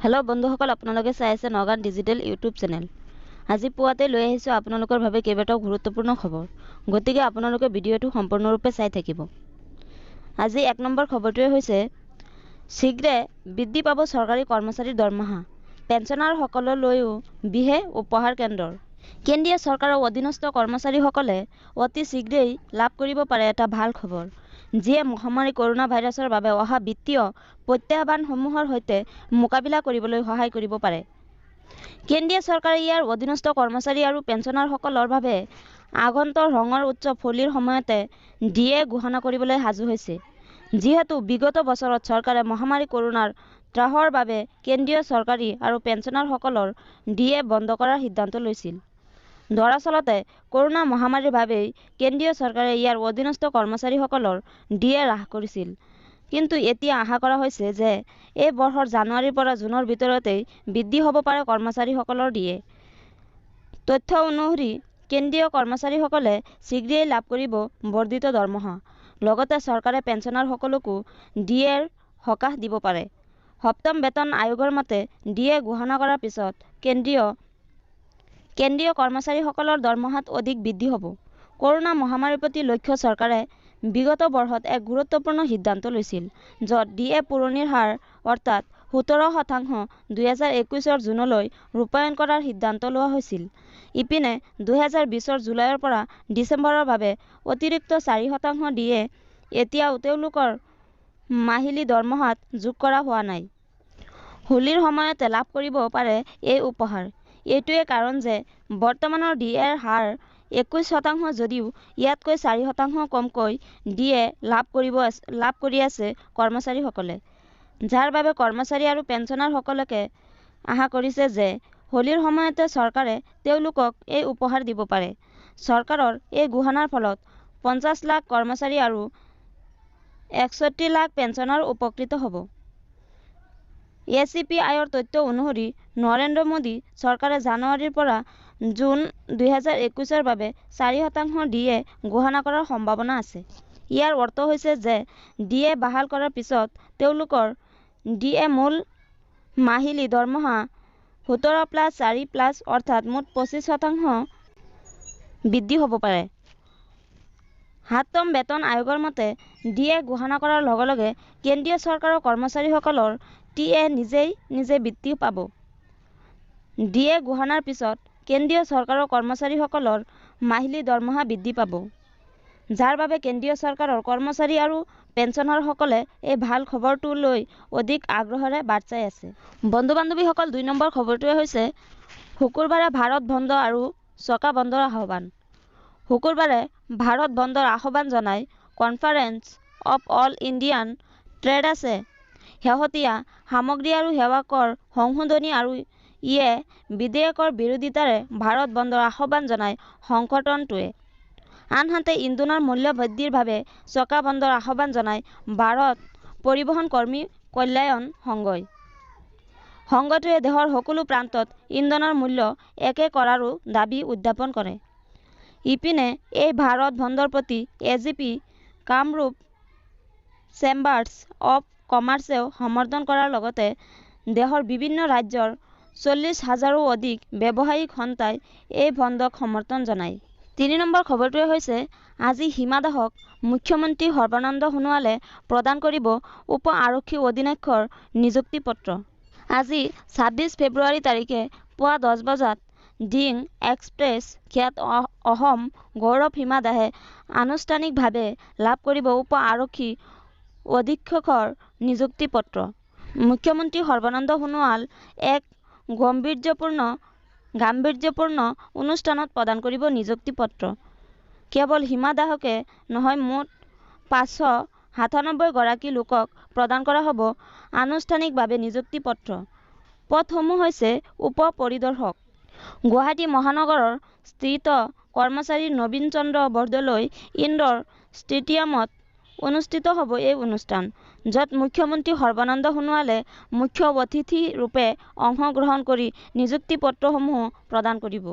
Hello' বন্ধুসকল, আপোনালোকে চাই আছে নগাঁও ডিজিটেল ইউটিউব চেনেল। আজি পুৱাতে লৈ আহিছোঁ আপোনালোকৰ বাবে কেইবাটাও গুৰুত্বপূৰ্ণ খবৰ, গতিকে আপোনালোকে ভিডিঅ'টো সম্পূৰ্ণৰূপে চাই থাকিব। আজি 1 নম্বৰ খবৰটোৱে হৈছে শীঘ্ৰে বৃদ্ধি পাব চৰকাৰী কৰ্মচাৰীৰ দৰমহা, পেঞ্চনাৰসকললৈও বিশেষ উপহাৰ কেন্দ্ৰৰ। কেন্দ্ৰীয় চৰকাৰৰ অধীনস্থ কৰ্মচাৰীসকলে অতি শীঘ্ৰেই লাভ কৰিব পাৰে এটা ভাল খবৰ, যিয়ে মহামাৰী কৰোনা ভাইৰাছৰ বাবে অহা বিত্তীয় প্ৰত্যাহ্বানসমূহৰ সৈতে মোকাবিলা কৰিবলৈ সহায় কৰিব পাৰে। কেন্দ্ৰীয় চৰকাৰে ইয়াৰ অধীনস্থ কৰ্মচাৰী আৰু পেঞ্চনাৰসকলৰ বাবে আগন্তুক ৰঙৰ উৎসৱ হোলীৰ সময়তে ডিএ ঘোষণা কৰিবলৈ সাজু হৈছে। যিহেতু বিগত বছৰত চৰকাৰে মহামাৰী কৰোনাৰ ত্ৰাসৰ বাবে কেন্দ্ৰীয় চৰকাৰী আৰু পেঞ্চনাৰসকলৰ ডিএ বন্ধ কৰাৰ সিদ্ধান্ত লৈছিল। দৰাচলতে কৰোনা মহামাৰীৰ বাবেই কেন্দ্ৰীয় চৰকাৰে ইয়াৰ অধীনস্থ কৰ্মচাৰীসকলৰ ডিএ হ্ৰাস কৰিছিল। কিন্তু এতিয়া আশা কৰা হৈছে যে এই বৰ্ষৰ জানুৱাৰীৰ পৰা জুনৰ ভিতৰতেই বৃদ্ধি হ'ব পাৰে কৰ্মচাৰীসকলৰ ডিএ। তথ্য অনুসৰি কেন্দ্ৰীয় কৰ্মচাৰীসকলে শীঘ্ৰেই লাভ কৰিব বৰ্ধিত দৰমহা। লগতে চৰকাৰে পেঞ্চনাৰসকলকো ডিএৰ সকাহ দিব পাৰে। সপ্তম বেতন আয়োগৰ মতে ডিএ ঘোষণা কৰাৰ পিছত কেন্দ্ৰীয় কৰ্মচাৰীসকলৰ দৰমহাত অধিক বৃদ্ধি হ'ব। কৰোনা মহামাৰীৰ প্ৰতি লক্ষ্য চৰকাৰে বিগত বৰ্ষত এক গুৰুত্বপূৰ্ণ সিদ্ধান্ত লৈছিল, য'ত ডিএ পুৰণিৰ হাৰ অৰ্থাৎ 17% 2021 জুনলৈ ৰূপায়ণ কৰাৰ সিদ্ধান্ত লোৱা হৈছিল। ইপিনে 2020 জুলাইৰ পৰা ডিচেম্বৰৰ বাবে অতিৰিক্ত 4% ডিএ এতিয়াও তেওঁলোকৰ মাহিলী দৰমহাত যোগ কৰা হোৱা নাই। হোলীৰ সময়তে লাভ কৰিব পাৰে এই উপহাৰ। এইটোৱে কাৰণ যে বৰ্তমানৰ ডিএৰ হাৰ 21% যদিও ইয়াতকৈ 4% কমকৈ ডিএ লাভ কৰি আছে কৰ্মচাৰীসকলে, যাৰ বাবে কৰ্মচাৰী আৰু পেঞ্চনাৰসকলে আশা কৰিছে যে হোলীৰ সময়তে চৰকাৰে তেওঁলোকক এই উপহাৰ দিব পাৰে। চৰকাৰৰ এই ঘোষণাৰ ফলত 50 লাখ কৰ্মচাৰী আৰু 61 লাখ পেঞ্চনাৰ উপকৃত হ'ব। এচিপিআইৰ তথ্য অনুসৰি নৰেন্দ্ৰ মোদী চৰকাৰে জানুৱাৰীৰ পৰা জুন 2021 বাবে 4% ডিএ ঘোষণা কৰাৰ সম্ভাৱনা আছে। ইয়াৰ অৰ্থ হৈছে যে ডিএ বাহাল কৰাৰ পিছত তেওঁলোকৰ ডিএ মূল মাহিলী দৰমহা 17+4+ অৰ্থাৎ মুঠ 25% বৃদ্ধি হ'ব পাৰে। 7ম বেতন আয়োগৰ মতে ডিএ ঘোষণা কৰাৰ লগে লগে কেন্দ্ৰীয় চৰকাৰৰ কৰ্মচাৰীসকলৰ টিএ নিজে বৃদ্ধি পাব। ডিএ ঘোষণাৰ পিছত কেন্দ্ৰীয় চৰকাৰৰ কৰ্মচাৰীসকলৰ মাহিলী দৰমহা বৃদ্ধি পাব, যাৰ বাবে কেন্দ্ৰীয় চৰকাৰৰ কৰ্মচাৰী আৰু পেঞ্চনাৰসকলে এই ভাল খবৰটো লৈ অধিক আগ্ৰহেৰে বাট চাই আছে। বন্ধু-বান্ধৱীসকল, 2 নম্বৰ খবৰটোৱে হৈছে শুকুৰবাৰে ভাৰত বন্ধ আৰু চকা বন্ধৰ আহ্বান। শুকুৰবাৰে ভাৰত বন্ধৰ আহ্বান জনাই কনফাৰেন্স অৱ অল ইণ্ডিয়ান ট্ৰেডাৰ্ছে শেহতীয়া সামগ্ৰী আৰু সেৱা কৰ সংশোধনী আৰু ইয়ে বিধেয়কৰ বিৰোধিতাৰে ভাৰত বন্ধৰ আহ্বান জনায় সংগঠনটোৱে। আনহাতে ইন্ধনৰ মূল্য বৃদ্ধিৰ বাবে চকা বন্ধৰ আহ্বান জনায় ভাৰত পৰিবহণ কৰ্মী কল্যাণ সংঘই। সংঘটোৱে দেশৰ সকলো প্ৰান্তত ইন্ধনৰ মূল্য একে কৰাৰো দাবী উত্থাপন কৰে। ইপিনে এই ভাৰত বন্ধৰ প্ৰতি এজিপি কামৰূপ চেম্বাৰ্ছ অৱ কমাৰ্চেও সমৰ্থন কৰাৰ লগতে দেশৰ বিভিন্ন ৰাজ্যৰ 40,000ৰো অধিক ব্যৱসায়িক সংস্থাই এই বন্ধক সমৰ্থন জনায়। 3 নম্বৰ খবৰটোৱে হৈছে আজি হিমা দাসক মুখ্যমন্ত্ৰী সৰ্বানন্দ সোণোৱালে প্ৰদান কৰিব উপ আৰক্ষী অধীক্ষকৰ নিযুক্তি পত্ৰ। আজি 26 ফেব্ৰুৱাৰী তাৰিখে পুৱা 10 বজাত ডিং এক্সপ্ৰেছ খ্যাত অসম গৌৰৱ হিমা দাসে আনুষ্ঠানিকভাৱে লাভ কৰিব উপ আৰক্ষী অধীক্ষকৰ নিযুক্তি পত্ৰ। মুখ্যমন্ত্ৰী সৰ্বানন্দ সোণোৱাল এক গাম্ভীৰ্যপূৰ্ণ অনুষ্ঠানত প্ৰদান কৰিব নিযুক্তি পত্ৰ। কেৱল হিমা দাসকে নহয়, মুঠ 597 গৰাকী লোকক প্ৰদান কৰা হ'ব আনুষ্ঠানিকভাৱে নিযুক্তি পত্ৰ। পদসমূহ হৈছে উপ পৰিদৰ্শক, গুৱাহাটী মহানগৰৰ স্থিত কৰ্মচাৰী নবীন চন্দ্ৰ বৰদলৈ ইনডোৰ ষ্টেডিয়ামত অনুষ্ঠিত হ'ব এই অনুষ্ঠান, য'ত মুখ্যমন্ত্ৰী সৰ্বানন্দ সোণোৱালে মুখ্য অতিথি ৰূপে অংশগ্ৰহণ কৰি নিযুক্তি পত্ৰসমূহ প্ৰদান কৰিব।